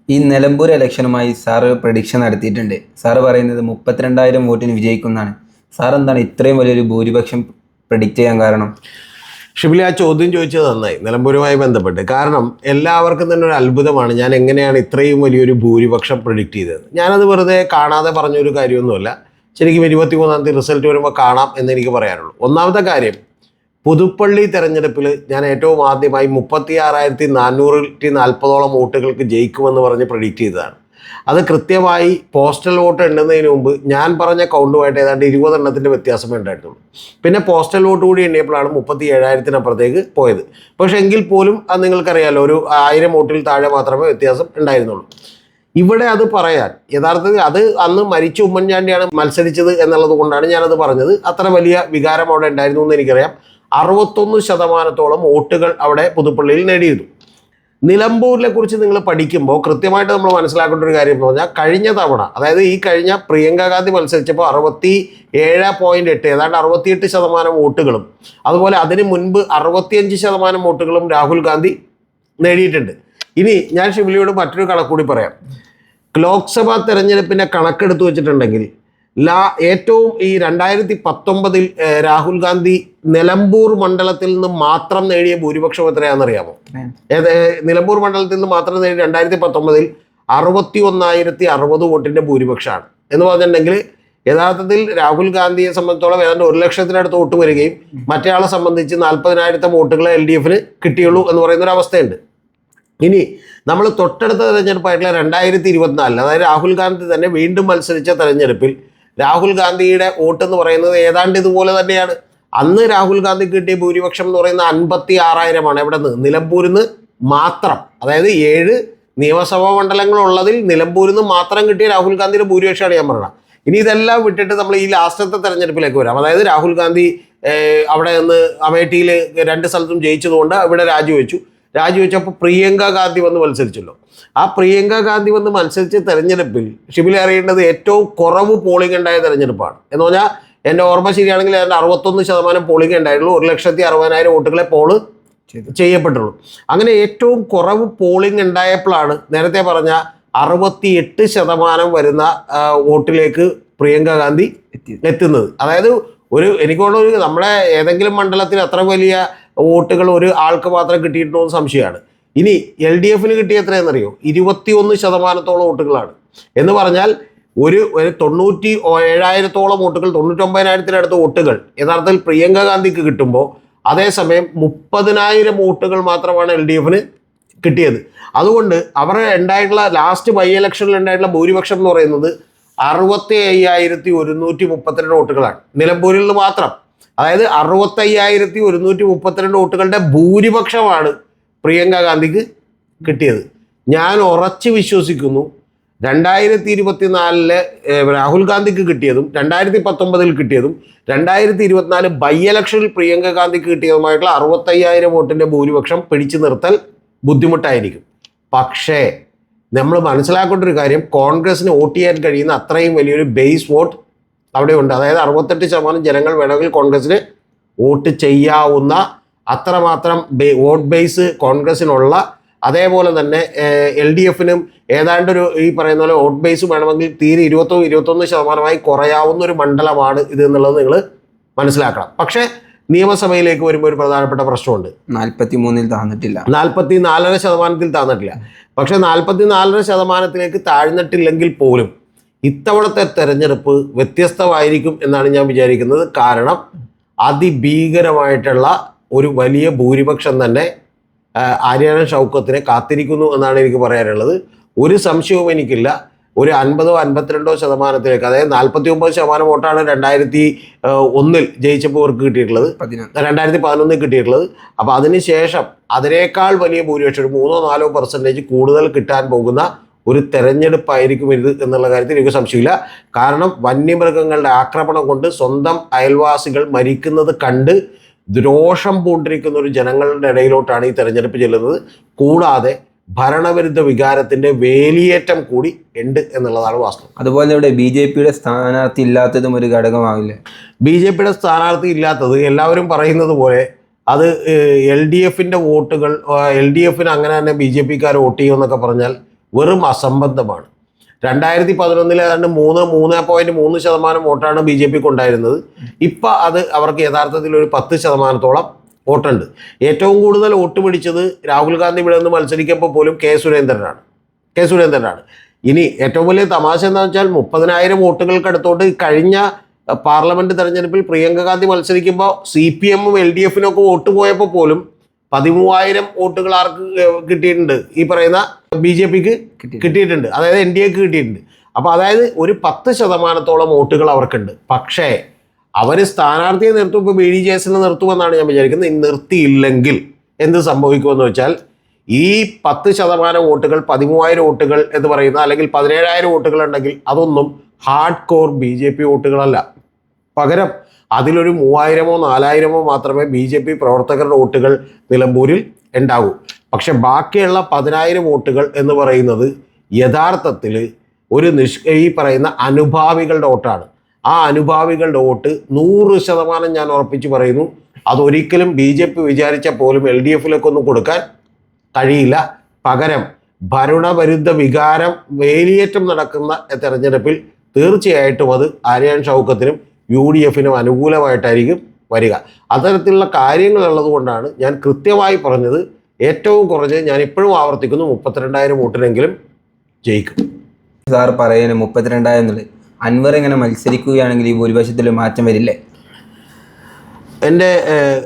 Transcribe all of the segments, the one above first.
ഈ Nilambur ഇലക്ഷനുമായി sir prediction നടത്തിയിട്ടുണ്ട്. Sir പറയുന്നത് 32,000 വോട്ടിന് വിജയിക്കുന്നതാണ്. സാർ എന്താണ് ഇത്രയും വലിയൊരു ഭൂരിപക്ഷം പ്രഡിക്റ്റ് ചെയ്യാൻ കാരണം? ഷിബിലി, ആ ചോദ്യം ചോദിച്ചത് നന്നായി, നിലമ്പൂരുമായി ബന്ധപ്പെട്ട്. കാരണം എല്ലാവർക്കും തന്നെ ഒരു അത്ഭുതമാണ് ഞാൻ എങ്ങനെയാണ് ഇത്രയും വലിയൊരു ഭൂരിപക്ഷം പ്രഡിക്റ്റ് ചെയ്തത്. ഞാനത് വെറുതെ കാണാതെ പറഞ്ഞൊരു കാര്യമൊന്നുമല്ല. ശരിക്കും 23-ാം തീയതി റിസൾട്ട് വരുമ്പോൾ കാണാം എന്നെനിക്ക് പറയാനുള്ളൂ. ഒന്നാമത്തെ കാര്യം, പുതുപ്പള്ളി തെരഞ്ഞെടുപ്പിൽ ഞാൻ ഏറ്റവും ആദ്യമായി 36,440 വോട്ടുകൾക്ക് ജയിക്കുമെന്ന് പറഞ്ഞ് പ്രഡിക്റ്റ് ചെയ്തതാണ്. അത് കൃത്യമായി പോസ്റ്റൽ വോട്ട് എണ്ണുന്നതിന് മുമ്പ് ഞാൻ പറഞ്ഞ കൗണ്ടുമായിട്ട് ഏതാണ്ട് 20 എണ്ണത്തിൻ്റെ വ്യത്യാസമേ ഉണ്ടായിട്ടുള്ളൂ. പിന്നെ പോസ്റ്റൽ വോട്ട് കൂടി എണ്ണിയപ്പോഴാണ് 37,000-അപ്പുറത്തേക്ക് പോയത്. പക്ഷേ എങ്കിൽ പോലും അത് നിങ്ങൾക്കറിയാമല്ലോ, ഒരു 1000 വോട്ടിൽ താഴെ മാത്രമേ വ്യത്യാസം ഉണ്ടായിരുന്നുള്ളൂ. ഇവിടെ അത് പറയാൻ യഥാർത്ഥത്തിൽ അത് അന്ന് മരിച്ച ഉമ്മൻചാണ്ടിയാണ് മത്സരിച്ചത് എന്നുള്ളത് കൊണ്ടാണ് ഞാനത് പറഞ്ഞത്. അത്ര വലിയ വികാരം അവിടെ ഉണ്ടായിരുന്നു എന്ന് എനിക്കറിയാം. 61% വോട്ടുകൾ അവിടെ പുതുപ്പള്ളിയിൽ നേടിയിരുന്നു. നിലമ്പൂരിനെ കുറിച്ച് നിങ്ങൾ പഠിക്കുമ്പോൾ കൃത്യമായിട്ട് നമ്മൾ മനസ്സിലാക്കേണ്ട ഒരു കാര്യം എന്ന് പറഞ്ഞാൽ, കഴിഞ്ഞ തവണ, അതായത് ഈ കഴിഞ്ഞ പ്രിയങ്ക ഗാന്ധി മത്സരിച്ചപ്പോൾ 67.8, ഏതാണ്ട് 68% വോട്ടുകളും, അതുപോലെ അതിന് മുൻപ് 65% വോട്ടുകളും രാഹുൽ ഗാന്ധി നേടിയിട്ടുണ്ട്. ഇനി ഞാൻ ഷിബിലിയോട് മറ്റൊരു കണക്കൂടി പറയാം. ലോക്സഭാ തെരഞ്ഞെടുപ്പിൻ്റെ കണക്കെടുത്ത് വെച്ചിട്ടുണ്ടെങ്കിൽ ഏറ്റവും ഈ 2019 രാഹുൽ ഗാന്ധി നിലമ്പൂർ മണ്ഡലത്തിൽ നിന്ന് മാത്രം നേടിയ ഭൂരിപക്ഷം എത്രയാണെന്നറിയാമോ? നിലമ്പൂർ മണ്ഡലത്തിൽ നിന്ന് മാത്രം നേടിയ 2019 61,060 വോട്ടിന്റെ ഭൂരിപക്ഷമാണ്. എന്ന് പറഞ്ഞിട്ടുണ്ടെങ്കിൽ യഥാർത്ഥത്തിൽ രാഹുൽ ഗാന്ധിയെ സംബന്ധിച്ചോളം ഏതാണ്ട് 1,00,000-അടുത്ത് വോട്ട് വരികയും മറ്റേ ആളെ സംബന്ധിച്ച് 40,000 വോട്ടുകൾ LDFന് കിട്ടിയുള്ളൂ എന്ന് പറയുന്നൊരു അവസ്ഥയുണ്ട്. ഇനി നമ്മൾ തൊട്ടടുത്ത തെരഞ്ഞെടുപ്പായിട്ടുള്ള 2024, അതായത് രാഹുൽ ഗാന്ധി തന്നെ വീണ്ടും മത്സരിച്ച തെരഞ്ഞെടുപ്പിൽ രാഹുൽ ഗാന്ധിയുടെ വോട്ട് എന്ന് പറയുന്നത് ഏതാണ്ട് ഇതുപോലെ തന്നെയാണ്. അന്ന് രാഹുൽ ഗാന്ധി കിട്ടിയ ഭൂരിപക്ഷം എന്ന് പറയുന്നത് 56,000-ആണ്. എവിടെ നിന്ന്? നിലമ്പൂരിൽ നിന്ന് മാത്രം. അതായത് 7 നിയമസഭാ മണ്ഡലങ്ങളുള്ളതിൽ നിലമ്പൂരിൽ നിന്ന് മാത്രം കിട്ടിയ രാഹുൽ ഗാന്ധിയുടെ ഭൂരിപക്ഷമാണ് ഞാൻ പറഞ്ഞത്. ഇനി ഇതെല്ലാം വിട്ടിട്ട് നമ്മൾ ഈ ലാസ്റ്റത്തെ തെരഞ്ഞെടുപ്പിലേക്ക് വരാം. അതായത് രാഹുൽ ഗാന്ധി അവിടെ നിന്ന് അമേഠിയിൽ 2 സ്ഥലത്തും ജയിച്ചതുകൊണ്ട് ഇവിടെ രാജിവെച്ചപ്പോൾ പ്രിയങ്ക ഗാന്ധി വന്ന് മത്സരിച്ചല്ലോ. ആ പ്രിയങ്ക ഗാന്ധി വന്ന് മത്സരിച്ച തെരഞ്ഞെടുപ്പിൽ ഷിബിലി അറിയേണ്ടത് ഏറ്റവും കുറവ് പോളിംഗ് ഉണ്ടായ തെരഞ്ഞെടുപ്പാണ്. എന്ന് പറഞ്ഞാൽ എൻ്റെ ഓർമ്മ ശരിയാണെങ്കിൽ അതിൻ്റെ 61% പോളിംഗ് ഉണ്ടായിട്ടുള്ളൂ. 1,60,000 വോട്ടുകളെ പോള് ചെയ്യപ്പെട്ടുള്ളൂ. അങ്ങനെ ഏറ്റവും കുറവ് പോളിംഗ് ഉണ്ടായപ്പോഴാണ് നേരത്തെ പറഞ്ഞ 68% വരുന്ന വോട്ടിലേക്ക് പ്രിയങ്ക ഗാന്ധി എത്തുന്നത്. അതായത് എനിക്ക് തോന്നുന്നു നമ്മുടെ ഏതെങ്കിലും മണ്ഡലത്തിൽ അത്ര വലിയ വോട്ടുകൾ ഒരു ആൾക്ക് മാത്രം കിട്ടിയിട്ടുണ്ടോ എന്ന് സംശയമാണ്. ഇനി LDFന് കിട്ടിയ എത്രയെന്നറിയോ? 21% വോട്ടുകളാണ്. എന്ന് പറഞ്ഞാൽ ഒരു 97,000 വോട്ടുകൾ, 99,000-അടുത്ത് വോട്ടുകൾ യഥാർത്ഥത്തിൽ പ്രിയങ്ക ഗാന്ധിക്ക് കിട്ടുമ്പോൾ അതേസമയം 30,000 വോട്ടുകൾ മാത്രമാണ് LDFന് കിട്ടിയത്. അതുകൊണ്ട് അവർ ഉണ്ടായിട്ടുള്ള ലാസ്റ്റ് ബൈ ഇലക്ഷനിൽ ഉണ്ടായിട്ടുള്ള ഭൂരിപക്ഷം എന്ന് പറയുന്നത് 65,132 വോട്ടുകളാണ് നിലമ്പൂരിൽ നിന്ന് മാത്രം. അതായത് 65,132 വോട്ടുകളുടെ ഭൂരിപക്ഷമാണ് പ്രിയങ്ക ഗാന്ധിക്ക് കിട്ടിയത്. ഞാൻ ഉറച്ചു വിശ്വസിക്കുന്നു 2024 രാഹുൽ ഗാന്ധിക്ക് കിട്ടിയതും 2019 കിട്ടിയതും 2024 ബൈ ഇലക്ഷനിൽ പ്രിയങ്ക ഗാന്ധിക്ക് കിട്ടിയതുമായിട്ടുള്ള 65,000 വോട്ടിൻ്റെ ഭൂരിപക്ഷം പിടിച്ചു നിർത്തൽ ബുദ്ധിമുട്ടായിരിക്കും. പക്ഷേ നമ്മൾ മനസ്സിലാക്കേണ്ട ഒരു കാര്യം, കോൺഗ്രസിന് വോട്ട് ചെയ്യാൻ കഴിയുന്ന അത്രയും വലിയൊരു ബേസ് വോട്ട് അവിടെ ഉണ്ട്. അതായത് 68% ജനങ്ങൾ വേണമെങ്കിൽ കോൺഗ്രസിന് വോട്ട് ചെയ്യാവുന്ന അത്രമാത്രം വോട്ട് ബേസ് കോൺഗ്രസിനുള്ള, അതേപോലെ തന്നെ LDFനും ഏതാണ്ടൊരു ഈ പറയുന്ന പോലെ വോട്ട് ബേസ് വേണമെങ്കിൽ തീരെ 21% കുറയാവുന്ന ഒരു മണ്ഡലമാണ് ഇത് എന്നുള്ളത് നിങ്ങൾ മനസ്സിലാക്കണം. പക്ഷേ നിയമസഭയിലേക്ക് വരുമ്പോൾ ഒരു പ്രധാനപ്പെട്ട പ്രശ്നമുണ്ട്. 43-ൽ താഴ്ന്നിട്ടില്ല. 44% താഴ്ന്നിട്ടില്ല. പക്ഷേ 44% താഴ്ന്നിട്ടില്ലെങ്കിൽ പോലും ഇത്തവണത്തെ തെരഞ്ഞെടുപ്പ് വ്യത്യസ്തമായിരിക്കും എന്നാണ് ഞാൻ വിചാരിക്കുന്നത്. കാരണം അതിഭീകരമായിട്ടുള്ള ഒരു വലിയ ഭൂരിപക്ഷം തന്നെ ആര്യാടൻ ഷൗക്കത്തിനെ കാത്തിരിക്കുന്നു എന്നാണ് എനിക്ക് പറയാനുള്ളത്. ഒരു സംശയവും എനിക്കില്ല. ഒരു 50-52% അതായത് 49% വോട്ടാണ് 2001 ജയിച്ചപ്പോൾ അവർക്ക് കിട്ടിയിട്ടുള്ളത്, 2011 കിട്ടിയിട്ടുള്ളത്. അപ്പോൾ അതിനുശേഷം അതിനേക്കാൾ വലിയ ഭൂരിപക്ഷം, 3-4% കൂടുതൽ കിട്ടാൻ പോകുന്ന ഒരു തെരഞ്ഞെടുപ്പായിരിക്കും ഇത് എന്നുള്ള കാര്യത്തിൽ എനിക്ക് സംശയമില്ല. കാരണം വന്യമൃഗങ്ങളുടെ ആക്രമണം കൊണ്ട് സ്വന്തം അയൽവാസികൾ മരിക്കുന്നത് കണ്ട് രോഷം പൂണ്ടിരിക്കുന്ന ഒരു ജനങ്ങളുടെ ഇടയിലോട്ടാണ് ഈ തെരഞ്ഞെടുപ്പ് ചെല്ലുന്നത്. കൂടാതെ ഭരണവിരുദ്ധ വികാരത്തിന്റെ വേലിയേറ്റം കൂടി ഉണ്ട് എന്നുള്ളതാണ് വാസ്തവം. അതുപോലെ ഇവിടെ BJPയുടെ സ്ഥാനാർത്ഥി ഇല്ലാത്തതും ഒരു ഘടകമാവില്ലേ? BJPയുടെ സ്ഥാനാർത്ഥി ഇല്ലാത്തത് എല്ലാവരും പറയുന്നത് പോലെ അത് LDFന്റെ വോട്ടുകൾ, LDFന് അങ്ങനെ തന്നെ BJPക്കാർ വോട്ട് ചെയ്യുമെന്നൊക്കെ പറഞ്ഞാൽ വെറും അസംബന്ധമാണ്. 2011 ഏതാണ്ട് 3.3% വോട്ടാണ് ബി ജെ പിക്ക് ഉണ്ടായിരുന്നത്. ഇപ്പം അത് അവർക്ക് യഥാർത്ഥത്തിൽ ഒരു 10%-ഓളം വോട്ടുണ്ട്. ഏറ്റവും കൂടുതൽ വോട്ട് പിടിച്ചത് രാഹുൽ ഗാന്ധി ഇവിടെ നിന്ന് മത്സരിക്കുമ്പോൾ പോലും കെ സുരേന്ദ്രനാണ്. ഇനി ഏറ്റവും വലിയ തമാശ എന്താണെന്ന് വെച്ചാൽ 30,000 വോട്ടുകൾക്കടുത്തോട്ട് കഴിഞ്ഞ പാർലമെന്റ് തെരഞ്ഞെടുപ്പിൽ പ്രിയങ്ക ഗാന്ധി മത്സരിക്കുമ്പോൾ CPM-ഉം LDF-നും ഒക്കെ വോട്ട് പോയപ്പോൾ പോലും 13,000 വോട്ടുകൾ ആർക്ക് കിട്ടിയിട്ടുണ്ട്? ഈ പറയുന്ന BJP-ക്ക് കിട്ടിയിട്ടുണ്ട്, അതായത് NDA-ക്ക് കിട്ടിയിട്ടുണ്ട്. അപ്പോൾ അതായത് ഒരു 10%-ഓളം വോട്ടുകൾ അവർക്കുണ്ട്. പക്ഷേ അവർ സ്ഥാനാർത്ഥിയെ നിർത്തും, ഇപ്പോൾ BDJS-നെ നിർത്തുമെന്നാണ് ഞാൻ വിചാരിക്കുന്നത്. നിർത്തിയില്ലെങ്കിൽ എന്ത് സംഭവിക്കുമെന്ന് വെച്ചാൽ ഈ 10% വോട്ടുകൾ 13,000 വോട്ടുകൾ എന്ന് പറയുന്ന, അല്ലെങ്കിൽ 17,000 വോട്ടുകൾ ഉണ്ടെങ്കിൽ അതൊന്നും ഹാർഡ് കോർ BJP വോട്ടുകളല്ല. പകരം അതിലൊരു 3,000-ഓ 4,000-ഓ മാത്രമേ BJP പ്രവർത്തകരുടെ വോട്ടുകൾ നിലമ്പൂരിൽ ഉണ്ടാകൂ. പക്ഷെ ബാക്കിയുള്ള 10,000 വോട്ടുകൾ എന്ന് പറയുന്നത് യഥാർത്ഥത്തിൽ ഒരു ഈ പറയുന്ന അനുഭാവികളുടെ വോട്ടാണ്. ആ അനുഭാവികളുടെ വോട്ട് 100% ഞാൻ ഉറപ്പിച്ച് പറയുന്നു, അതൊരിക്കലും BJP വിചാരിച്ചാൽ പോലും LDF-ലേക്ക് ഒന്നും കൊടുക്കാൻ കഴിയില്ല. പകരം ഭരണവിരുദ്ധ വികാരം വേലിയേറ്റം നടക്കുന്ന തെരഞ്ഞെടുപ്പിൽ തീർച്ചയായിട്ടും അത് ആര്യാൻ ഷൗക്കത്തിനും UDF-നും അനുകൂലമായിട്ടായിരിക്കും വരിക. അത്തരത്തിലുള്ള കാര്യങ്ങളുള്ളത് കൊണ്ടാണ് ഞാൻ കൃത്യമായി പറഞ്ഞത്, ഏറ്റവും കുറഞ്ഞ് ഞാൻ ഇപ്പോഴും ആവർത്തിക്കുന്നു, 32,000 വോട്ടിനെങ്കിലും ജയിക്കും. സാർ പറയുന്നത് 32,000 എന്നുള്ളത്. അൻവർ ഇങ്ങനെ മത്സരിക്കുകയാണെങ്കിൽ ഈ ഭൂരിപക്ഷത്തിൽ മാറ്റം വരില്ലേ? എൻ്റെ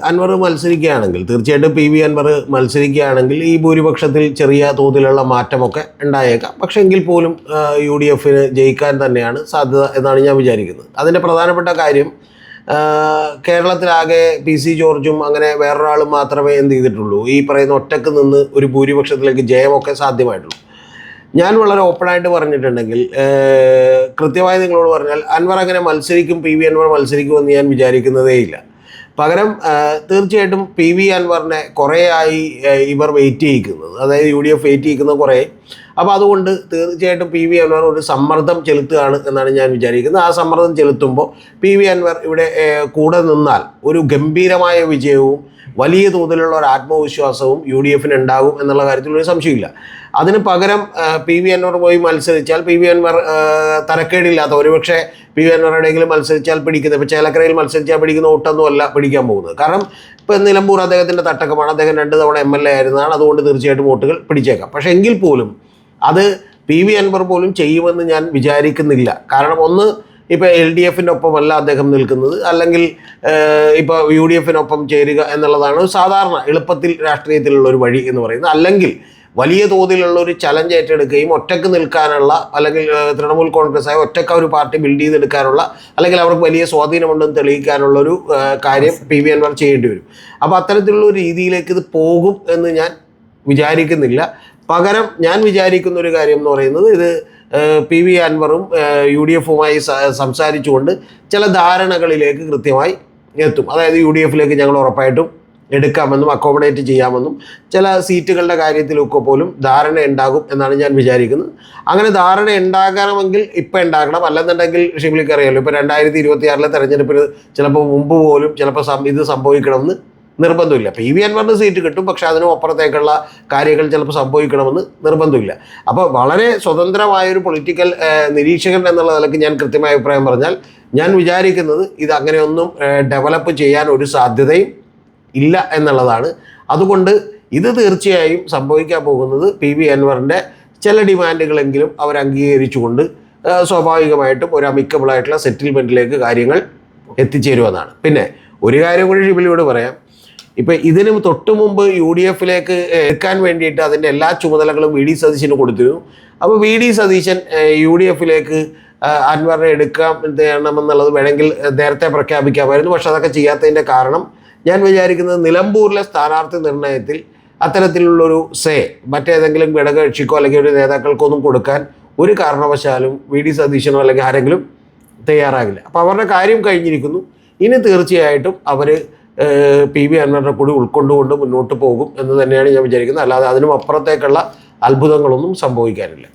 അൻവർ മത്സരിക്കുകയാണെങ്കിൽ, തീർച്ചയായിട്ടും PV അൻവർ മത്സരിക്കുകയാണെങ്കിൽ ഈ ഭൂരിപക്ഷത്തിൽ ചെറിയ തോതിലുള്ള മാറ്റമൊക്കെ ഉണ്ടായേക്കാം. പക്ഷേ എങ്കിൽ പോലും UDF-ന് ജയിക്കാൻ തന്നെയാണ് സാധ്യത എന്നാണ് ഞാൻ വിചാരിക്കുന്നത്. അതിൻ്റെ പ്രധാനപ്പെട്ട കാര്യം, കേരളത്തിലാകെ PC ജോർജും അങ്ങനെ വേറൊരാളും മാത്രമേ എന്ത് ചെയ്തിട്ടുള്ളൂ, ഈ പറയുന്ന ഒറ്റക്ക് നിന്ന് ഒരു ഭൂരിപക്ഷത്തിലേക്ക് ജയമൊക്കെ സാധ്യമായിട്ടുള്ളൂ. ഞാൻ വളരെ ഓപ്പണായിട്ട് പറഞ്ഞിട്ടുണ്ടെങ്കിൽ, കൃത്യമായി നിങ്ങളോട് പറഞ്ഞാൽ അൻവർ അങ്ങനെ മത്സരിക്കും, PV അൻവർ മത്സരിക്കുമെന്ന് ഞാൻ വിചാരിക്കുന്നതേയില്ല. പകരം തീർച്ചയായിട്ടും PV അൻവറിനെ കുറേ ആയി ഇവർ വെയിറ്റ് ചെയ്യിക്കുന്നത്, അതായത് UDF വെയിറ്റ് ചെയ്യിക്കുന്നത് കുറേ. അപ്പോൾ അതുകൊണ്ട് തീർച്ചയായിട്ടും PV അൻവർ ഒരു സമ്മർദ്ദം ചെലുത്തുകയാണ് എന്നാണ് ഞാൻ വിചാരിക്കുന്നത്. ആ സമ്മർദ്ദം ചെലുത്തുമ്പോൾ PV അൻവർ ഇവിടെ കൂടെ നിന്നാൽ ഒരു ഗംഭീരമായ വിജയവും വലിയ തോതിലുള്ള ഒരു ആത്മവിശ്വാസവും UDF-ന് ഉണ്ടാകും എന്നുള്ള കാര്യത്തിൽ ഒരു സംശയമില്ല. അതിന് പകരം PV അൻവർ പോയി മത്സരിച്ചാൽ, PV അൻവർ തരക്കേടില്ലാത്ത, ഒരുപക്ഷെ PV അൻവർ എവിടെയെങ്കിലും മത്സരിച്ചാൽ പിടിക്കുന്നത്, ഇപ്പോൾ ചേലക്കരയിൽ മത്സരിച്ചാൽ പിടിക്കുന്ന വോട്ടൊന്നും അല്ല പിടിക്കാൻ പോകുന്നത്. കാരണം ഇപ്പോൾ നിലമ്പൂർ അദ്ദേഹത്തിൻ്റെ തട്ടക്കമാണ്, അദ്ദേഹം 2 തവണ MLA ആയിരുന്നതാണ്, അതുകൊണ്ട് തീർച്ചയായിട്ടും വോട്ടുകൾ പിടിച്ചേക്കാം. പക്ഷേ എങ്കിൽ പോലും അത് PV അൻവർ പോലും ചെയ്യുമെന്ന് ഞാൻ വിചാരിക്കുന്നില്ല. കാരണം ഒന്ന്, ഇപ്പോൾ LDF-ൻ്റെ ഒപ്പമല്ല അദ്ദേഹം നിൽക്കുന്നത്, അല്ലെങ്കിൽ ഇപ്പോൾ UDF-നൊപ്പം ചേരുക എന്നുള്ളതാണ് സാധാരണ എളുപ്പത്തിൽ രാഷ്ട്രീയത്തിലുള്ള ഒരു വഴി എന്ന് പറയുന്നത്. അല്ലെങ്കിൽ വലിയ തോതിലുള്ള ഒരു ചലഞ്ച് ഏറ്റെടുക്കുകയും ഒറ്റക്ക് നിൽക്കാനുള്ള, അല്ലെങ്കിൽ തൃണമൂൽ കോൺഗ്രസ്സായി ഒറ്റക്ക് ഒരു പാർട്ടി ബിൽഡ് ചെയ്തെടുക്കാനുള്ള, അല്ലെങ്കിൽ അവർക്ക് വലിയ സ്വാധീനമുണ്ടെന്ന് തെളിയിക്കാനുള്ളൊരു കാര്യം PV അൻവർ ചെയ്യേണ്ടി വരും. അപ്പോൾ അത്തരത്തിലുള്ള ഒരു രീതിയിലേക്ക് ഇത് പോകും എന്ന് ഞാൻ വിചാരിക്കുന്നില്ല. പകരം ഞാൻ വിചാരിക്കുന്ന ഒരു കാര്യം എന്ന് പറയുന്നത്, ഇത് PV അൻവറും UDF-വുമായി സംസാരിച്ചുകൊണ്ട് ചില ധാരണകളിലേക്ക് കൃത്യമായി എത്തും. അതായത് UDF-ലേക്ക് ഞങ്ങൾ ഉറപ്പായിട്ടും എടുക്കാമെന്നും അക്കോമഡേറ്റ് ചെയ്യാമെന്നും ചില സീറ്റുകളുടെ കാര്യത്തിലൊക്കെ പോലും ധാരണ ഉണ്ടാകും എന്നാണ് ഞാൻ വിചാരിക്കുന്നത്. അങ്ങനെ ധാരണ ഉണ്ടാകണമെങ്കിൽ ഇപ്പം ഉണ്ടാകണം, അല്ലെന്നുണ്ടെങ്കിൽ ഷിംലിക്ക് അറിയാമല്ലോ, ഇപ്പോൾ 2026 തെരഞ്ഞെടുപ്പിന് ചിലപ്പോൾ മുമ്പ് പോലും ചിലപ്പോൾ ഇത് സംഭവിക്കണമെന്ന് നിർബന്ധമില്ല. PV അൻവറിന് സീറ്റ് കിട്ടും, പക്ഷേ അതിനും അപ്പുറത്തേക്കുള്ള കാര്യങ്ങൾ ചിലപ്പോൾ സംഭവിക്കണമെന്ന് നിർബന്ധമില്ല. അപ്പോൾ വളരെ സ്വതന്ത്രമായൊരു പൊളിറ്റിക്കൽ നിരീക്ഷകൻ എന്നുള്ള നിലയ്ക്ക് ഞാൻ കൃത്യമായ അഭിപ്രായം പറഞ്ഞാൽ, ഞാൻ വിചാരിക്കുന്നത് ഇത് അങ്ങനെയൊന്നും ഡെവലപ്പ് ചെയ്യാൻ ഒരു സാധ്യതയും ഇല്ല എന്നുള്ളതാണ്. അതുകൊണ്ട് ഇത് തീർച്ചയായും സംഭവിക്കാൻ പോകുന്നത് PV അൻവറിൻ്റെ ചില ഡിമാൻഡുകളെങ്കിലും അവർ അംഗീകരിച്ചുകൊണ്ട് സ്വാഭാവികമായിട്ടും ഒരു അമിക്കബിളായിട്ടുള്ള സെറ്റിൽമെൻറ്റിലേക്ക് കാര്യങ്ങൾ എത്തിച്ചേരുമെന്നാണ്. പിന്നെ ഒരു കാര്യം കൂടി ഷിബിലിയോട് പറയാം. ഇപ്പോൾ ഇതിന് തൊട്ട് മുമ്പ് UDF-ലേക്ക് എടുക്കാൻ വേണ്ടിയിട്ട് അതിൻ്റെ എല്ലാ ചുമതലകളും VD സതീശന് കൊടുത്തിരുന്നു. അപ്പോൾ VD സതീശൻ UDF-ലേക്ക് അൻവറിനെ എടുക്കാം ചെയ്യണമെന്നുള്ളത് വേണമെങ്കിൽ നേരത്തെ പ്രഖ്യാപിക്കാമായിരുന്നു. പക്ഷെ അതൊക്കെ ചെയ്യാത്തതിൻ്റെ കാരണം ഞാൻ വിചാരിക്കുന്നത്, നിലമ്പൂരിലെ സ്ഥാനാർത്ഥി നിർണയത്തിൽ അത്തരത്തിലുള്ളൊരു മറ്റേതെങ്കിലും ഘടകകക്ഷിക്കോ അല്ലെങ്കിൽ ഒരു നേതാക്കൾക്കൊന്നും കൊടുക്കാൻ ഒരു കാരണവശാലും VD സതീശനോ അല്ലെങ്കിൽ ആരെങ്കിലും തയ്യാറാകില്ല. അപ്പോൾ അവരുടെ കാര്യം കഴിഞ്ഞിരിക്കുന്നു. ഇനി തീർച്ചയായിട്ടും അവർ PV അൻവറിനെ കൂടി ഉൾക്കൊണ്ടുകൊണ്ട് മുന്നോട്ട് പോകും എന്ന് തന്നെയാണ് ഞാൻ വിചാരിക്കുന്നത്. അല്ലാതെ അതിനും അപ്പുറത്തേക്കുള്ള അത്ഭുതങ്ങളൊന്നും സംഭവിക്കാനില്ല.